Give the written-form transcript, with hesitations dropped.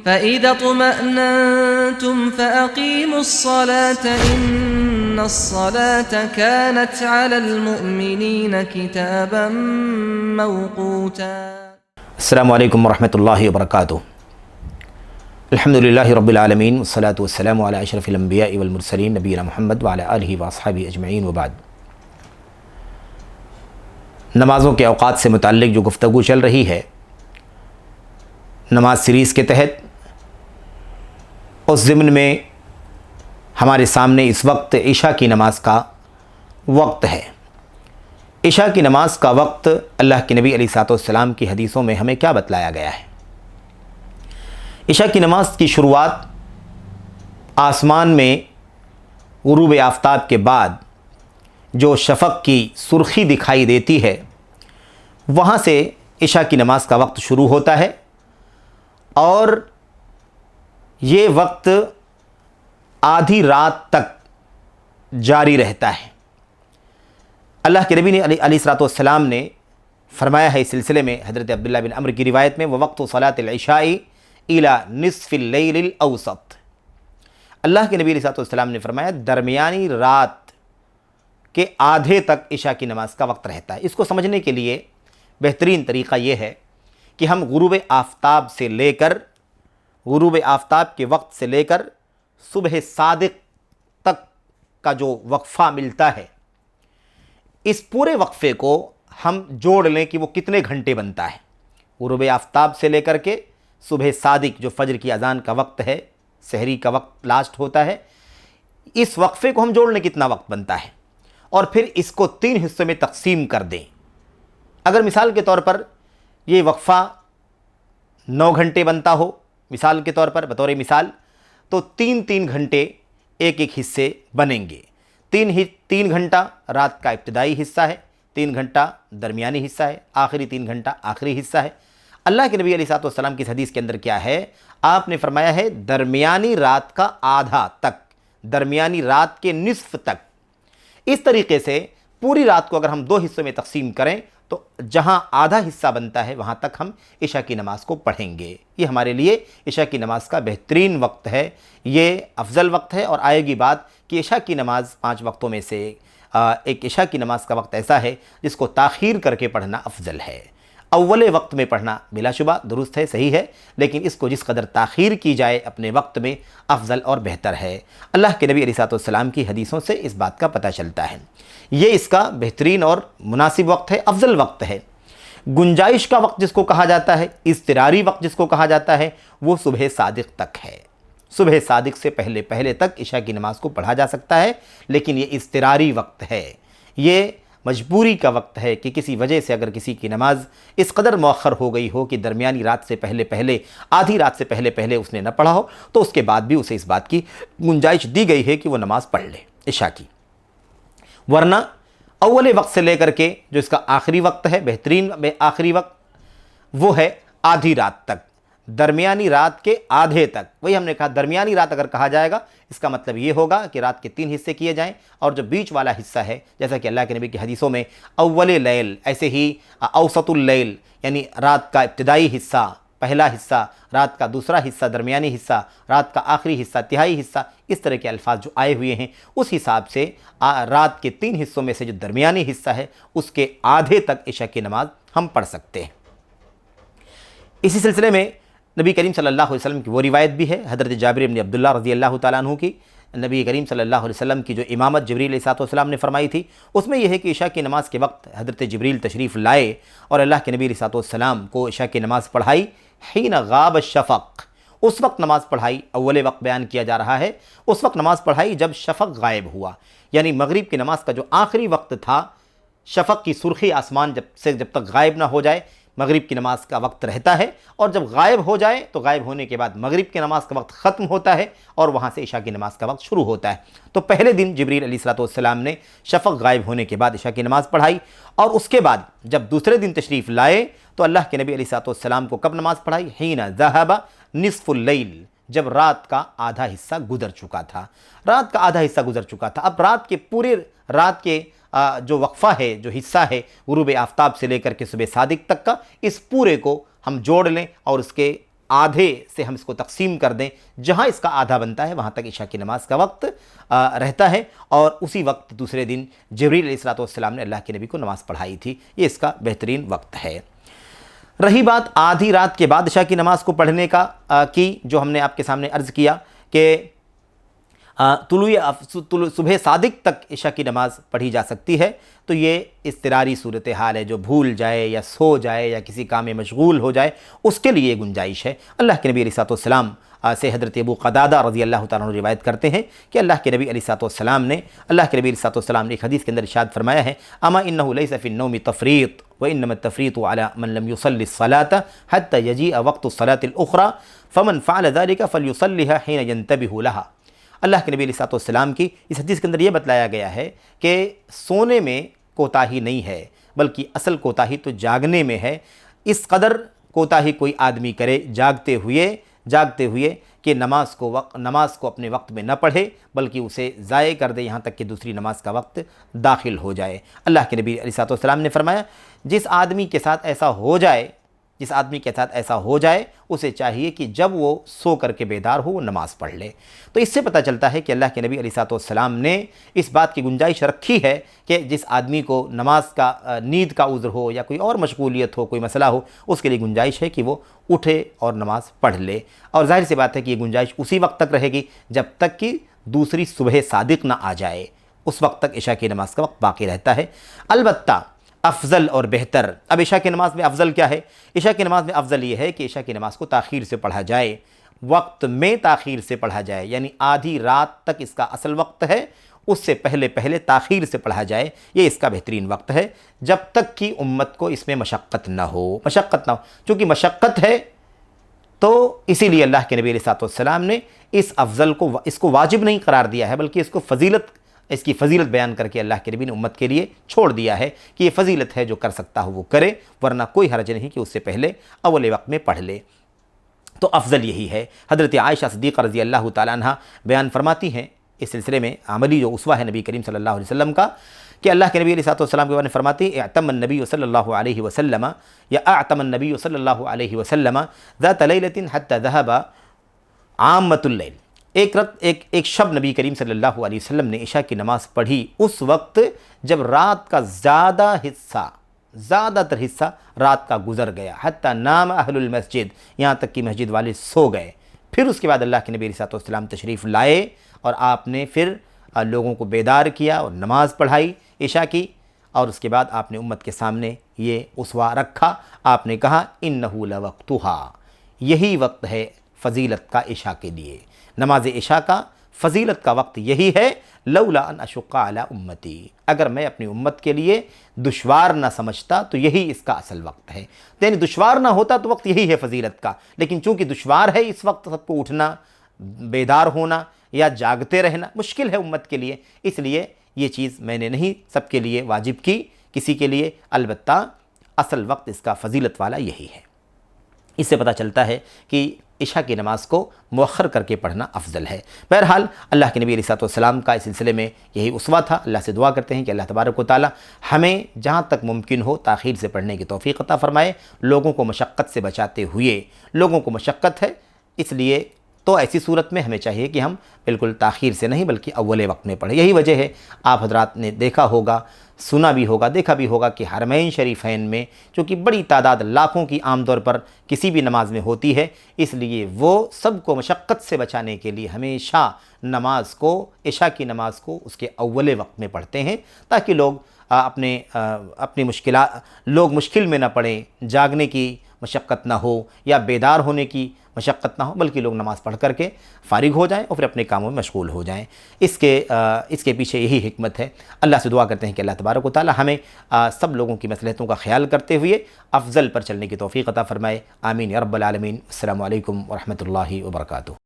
فَإِذَا اطْمَأْنَنْتُمْ فَأَقِيمُوا الصَّلَاةَ إِنَّ الصَّلَاةَ كَانَتْ عَلَى الْمُؤْمِنِينَ كِتَابًا مَوْقُوتًا۔ السلام علیکم ورحمۃ اللہ وبرکاتہ۔ الحمدللہ رب العالمین والصلاة والسلام علی اشرف الانبیاء والمرسلین نبینا محمد وعلی آلہ واصحابہ اجمعین وبعد۔ نمازوں کے اوقات سے متعلق جو گفتگو چل رہی ہے نماز سیریز کے تحت، اس ضمن میں ہمارے سامنے اس وقت عشاء کی نماز کا وقت ہے۔ عشاء کی نماز کا وقت اللہ کے نبی علیہ السلام کی حدیثوں میں ہمیں کیا بتلایا گیا ہے؟ عشاء کی نماز کی شروعات آسمان میں غروب آفتاب کے بعد جو شفق کی سرخی دکھائی دیتی ہے وہاں سے عشاء کی نماز کا وقت شروع ہوتا ہے، اور یہ وقت آدھی رات تک جاری رہتا ہے۔ اللہ کے نبی علیہ السلام نے فرمایا ہے اس سلسلے میں حضرت عبداللہ بن عمر کی روایت میں، وَوَقْتُ صَلَاةِ الْعِشَاءِ إِلَى نِصْفِ اللَّيْلِ الْأَوْسَطِ۔ اللہ کے نبی علیہ السلام نے فرمایا درمیانی رات کے آدھے تک عشاء کی نماز کا وقت رہتا ہے۔ اس کو سمجھنے کے لیے بہترین طریقہ یہ ہے کہ ہم غروب آفتاب کے وقت سے لے کر صبح صادق تک کا جو وقفہ ملتا ہے، اس پورے وقفے کو ہم جوڑ لیں کہ وہ کتنے گھنٹے بنتا ہے۔ غروب آفتاب سے لے کر کے صبح صادق جو فجر کی اذان کا وقت ہے، سحری کا وقت لاسٹ ہوتا ہے، اس وقفے کو ہم جوڑ لیں کتنا وقت بنتا ہے، اور پھر اس کو 3 حصوں میں تقسیم کر دیں۔ اگر مثال کے طور پر یہ وقفہ 9 گھنٹے بنتا ہو، مثال کے طور پر بطور مثال، تو 3 گھنٹے ایک حصے بنیں گے۔ 3 گھنٹہ رات کا ابتدائی حصہ ہے، 3 گھنٹہ درمیانی حصہ ہے، آخری 3 گھنٹہ آخری حصہ ہے۔ اللہ کے نبی علیہ السلام کی اس حدیث کے اندر کیا ہے؟ آپ نے فرمایا ہے درمیانی رات کا آدھا تک، درمیانی رات کے نصف تک۔ اس طریقے سے پوری رات کو اگر ہم 2 حصوں میں تقسیم کریں تو جہاں آدھا حصہ بنتا ہے وہاں تک ہم عشاء کی نماز کو پڑھیں گے۔ یہ ہمارے لیے عشاء کی نماز کا بہترین وقت ہے، یہ افضل وقت ہے، اور آئے گی بات کہ عشاء کی نماز 5 وقتوں میں سے ایک عشاء کی نماز کا وقت ایسا ہے جس کو تاخیر کر کے پڑھنا افضل ہے۔ اول وقت میں پڑھنا بلا شبہ درست ہے، صحیح ہے، لیکن اس کو جس قدر تاخیر کی جائے اپنے وقت میں افضل اور بہتر ہے۔ اللہ کے نبی علیہ السلام کی حدیثوں سے اس بات کا پتہ چلتا ہے۔ یہ اس کا بہترین اور مناسب وقت ہے، افضل وقت ہے۔ گنجائش کا وقت جس کو کہا جاتا ہے، اضطراری وقت جس کو کہا جاتا ہے، وہ صبح صادق تک ہے۔ صبح صادق سے پہلے تک عشاء کی نماز کو پڑھا جا سکتا ہے، لیکن یہ اضطراری وقت ہے، یہ مجبوری کا وقت ہے کہ کسی وجہ سے اگر کسی کی نماز اس قدر مؤخر ہو گئی ہو کہ درمیانی رات سے پہلے آدھی رات سے پہلے اس نے نہ پڑھا ہو، تو اس کے بعد بھی اسے اس بات کی گنجائش دی گئی ہے کہ وہ نماز پڑھ لے عشاء کی۔ ورنہ اول وقت سے لے کر کے جو اس کا آخری وقت ہے، بہترین آخری وقت، وہ ہے آدھی رات تک، درمیانی رات کے آدھے تک۔ وہی ہم نے کہا درمیانی رات اگر کہا جائے گا اس کا مطلب یہ ہوگا کہ رات کے 3 حصے کیے جائیں، اور جو بیچ والا حصہ ہے، جیسا کہ اللہ کے نبی کی حدیثوں میں اول لیل، ایسے ہی اوسط اللیل، یعنی رات کا ابتدائی حصہ پہلا حصہ، رات کا دوسرا حصہ درمیانی حصہ، رات کا آخری حصہ تہائی حصہ، اس طرح کے الفاظ جو آئے ہوئے ہیں، اس حساب سے رات کے 3 حصوں میں سے جو درمیانی حصہ ہے اس کے آدھے تک عشاء کی نماز ہم پڑھ سکتے ہیں۔ اسی سلسلے میں نبی کریم صلی اللہ علیہ وسلم کی وہ روایت بھی ہے حضرت جابر بن عبداللہ رضی اللہ تعالیٰ عنہ کی، نبی کریم صلی اللہ علیہ وسلم کی جو امامت جبریل علیہ السلام نے فرمائی تھی، اس میں یہ ہے کہ عشاء کی نماز کے وقت حضرت جبریل تشریف لائے اور اللہ کے نبی علیہ السلام کو عشاء کی نماز پڑھائی، حین غاب الشفق، اس وقت نماز پڑھائی، اول وقت بیان کیا جا رہا ہے، اس وقت نماز پڑھائی جب شفق غائب ہوا، یعنی مغرب کی نماز کا جو آخری وقت تھا، شفق کی سرخی آسمان جب تک غائب نہ ہو جائے مغرب کی نماز کا وقت رہتا ہے، اور جب غائب ہو جائے تو غائب ہونے کے بعد مغرب کی نماز کا وقت ختم ہوتا ہے اور وہاں سے عشاء کی نماز کا وقت شروع ہوتا ہے۔ تو پہلے دن جبریل علیہ السلام نے شفق غائب ہونے کے بعد عشاء کی نماز پڑھائی، اور اس کے بعد جب دوسرے دن تشریف لائے تو اللہ کے نبی علیہ السلام کو کب نماز پڑھائی؟ حین ذہب نصف اللیل، جب رات کا آدھا حصہ گزر چکا تھا، رات کا آدھا حصہ گزر چکا تھا۔ اب رات کے جو وقفہ ہے، جو حصہ ہے غروب آفتاب سے لے کر کے صبح صادق تک کا، اس پورے کو ہم جوڑ لیں اور اس کے آدھے سے ہم اس کو تقسیم کر دیں، جہاں اس کا آدھا بنتا ہے وہاں تک عشاء کی نماز کا وقت رہتا ہے، اور اسی وقت دوسرے دن جبریل علیہ السلام نے اللہ کے نبی کو نماز پڑھائی تھی، یہ اس کا بہترین وقت ہے۔ رہی بات آدھی رات کے بعد عشاء کی نماز کو پڑھنے کا کی، جو ہم نے آپ کے سامنے عرض کیا کہ صبح صادق تک عشاء کی نماز پڑھی جا سکتی ہے، تو یہ اضطراری صورتحال ہے، جو بھول جائے یا سو جائے یا کسی کام میں مشغول ہو جائے، اس کے لیے گنجائش ہے۔ اللہ کے نبی علیہ السلام سے حضرت ابو قتادہ رضی اللہ تعالیٰ عنہ روایت کرتے ہیں کہ اللہ کے نبی علیہ السلام نے ایک حدیث کے اندر ارشاد فرمایا ہے، اما انہ لیس فی النوم تفریط وانما التفریط علی من لم یصلی الصلاة حتی یجیء وقت الصلاة الاخرى فمن فعل ذلك فلیصلیها حین ینتبہ لها۔ اللہ کے نبی علیہ السلام کی اس حدیث کے اندر یہ بتلایا گیا ہے کہ سونے میں کوتاہی نہیں ہے، بلکہ اصل کوتاہی تو جاگنے میں ہے۔ اس قدر کوتاہی کوئی آدمی کرے جاگتے ہوئے کہ نماز کو اپنے وقت میں نہ پڑھے، بلکہ اسے ضائع کر دے یہاں تک کہ دوسری نماز کا وقت داخل ہو جائے۔ اللہ کے نبی علیہ السلام نے فرمایا، جس آدمی کے ساتھ ایسا ہو جائے اسے چاہیے کہ جب وہ سو کر کے بیدار ہو وہ نماز پڑھ لے۔ تو اس سے پتہ چلتا ہے کہ اللہ کے نبی علیہ السلام نے اس بات کی گنجائش رکھی ہے کہ جس آدمی کو نماز کا نیند کا عذر ہو یا کوئی اور مشغولیت ہو، کوئی مسئلہ ہو، اس کے لیے گنجائش ہے کہ وہ اٹھے اور نماز پڑھ لے، اور ظاہر سی بات ہے کہ یہ گنجائش اسی وقت تک رہے گی جب تک کہ دوسری صبح صادق نہ آ جائے، اس وقت تک عشاء کی نماز کا وقت باقی رہتا ہے۔ البتہ افضل اور بہتر، اب عشاء کی نماز میں افضل کیا ہے؟ عشاء کی نماز میں افضل یہ ہے کہ عشاء کی نماز کو تاخیر سے پڑھا جائے، وقت میں تاخیر سے پڑھا جائے، یعنی آدھی رات تک اس کا اصل وقت ہے، اس سے پہلے تاخیر سے پڑھا جائے، یہ اس کا بہترین وقت ہے، جب تک کہ امت کو اس میں مشقت نہ ہو۔ چونکہ مشقت ہے تو اسی لیے اللہ کے نبی علیہ السلام نے اس کو واجب نہیں قرار دیا ہے، بلکہ اس کی فضیلت بیان کر کے اللہ کے نبی نے امت کے لیے چھوڑ دیا ہے کہ یہ فضیلت ہے، جو کر سکتا ہو وہ کرے، ورنہ کوئی حرج نہیں کہ اس سے پہلے اول وقت میں پڑھ لے۔ تو افضل یہی ہے۔ حضرت عائشہ صدیقہ رضی اللہ تعالیٰ عنہ بیان فرماتی ہیں، اس سلسلے میں عملی جو اسوہ ہے نبی کریم صلی اللہ علیہ وسلم کا، کہ اللہ کے نبی علیہ السلام کے بارے میں فرماتی ہیں، اعتم النبی صلی اللہ علیہ وسلم یا اعتم النبی صلی اللہ علیہ وسلم ذات لیلۃ حتی ذہب عامۃ اللیل۔ ایک شب نبی کریم صلی اللہ علیہ وسلم نے عشاء کی نماز پڑھی اس وقت جب رات کا زیادہ تر حصہ رات کا گزر گیا، حتی نام اہل المسجد، یہاں تک کہ مسجد والے سو گئے۔ پھر اس کے بعد اللہ کے نبی علیہ السلام تشریف لائے اور آپ نے پھر لوگوں کو بیدار کیا اور نماز پڑھائی عشاء کی، اور اس کے بعد آپ نے امت کے سامنے یہ اسوہ رکھا۔ آپ نے کہا، انہ لوقتھا، یہی وقت ہے فضیلت کا عشاء کے لیے، نماز عشاء کا فضیلت کا وقت یہی ہے، لولا ان اشق علی امتی، اگر میں اپنی امت کے لیے دشوار نہ سمجھتا تو یہی اس کا اصل وقت ہے، یعنی دشوار نہ ہوتا تو وقت یہی ہے فضیلت کا، لیکن چونکہ دشوار ہے اس وقت سب کو اٹھنا، بیدار ہونا یا جاگتے رہنا مشکل ہے امت کے لیے، اس لیے یہ چیز میں نے نہیں سب کے لیے واجب کی کسی کے لیے، البتہ اصل وقت اس کا فضیلت والا یہی ہے۔ اس سے پتہ چلتا ہے کہ عشاء کی نماز کو مؤخر کر کے پڑھنا افضل ہے۔ بہرحال اللہ کے نبی علیہ السلام کا اس سلسلے میں یہی اسوہ تھا۔ اللہ سے دعا کرتے ہیں کہ اللہ تبارک و تعالی ہمیں جہاں تک ممکن ہو تاخیر سے پڑھنے کی توفیق عطا فرمائے، لوگوں کو مشقت سے بچاتے ہوئے، لوگوں کو مشقت ہے اس لیے تو ایسی صورت میں ہمیں چاہیے کہ ہم بالکل تاخیر سے نہیں بلکہ اول وقت میں پڑھیں۔ یہی وجہ ہے، آپ حضرات نے دیکھا ہوگا، سنا بھی ہوگا، دیکھا بھی ہوگا کہ حرمین شریفین میں چونکہ بڑی تعداد لاکھوں کی عام طور پر کسی بھی نماز میں ہوتی ہے، اس لیے وہ سب کو مشقت سے بچانے کے لیے ہمیشہ نماز کو، عشاء کی نماز کو اس کے اول وقت میں پڑھتے ہیں، تاکہ لوگ اپنی لوگ مشکل میں نہ پڑیں، جاگنے کی مشقت نہ ہو یا بیدار ہونے کی مشقت نہ ہو، بلکہ لوگ نماز پڑھ کر کے فارغ ہو جائیں اور پھر اپنے کاموں میں مشغول ہو جائیں۔ اس کے پیچھے یہی حکمت ہے۔ اللہ سے دعا کرتے ہیں کہ اللہ تبارک و تعالی ہمیں سب لوگوں کی مصلحتوں کا خیال کرتے ہوئے افضل پر چلنے کی توفیق عطا فرمائے۔ آمین یا رب العالمین۔ السلام علیکم ورحمۃ اللہ وبرکاتہ۔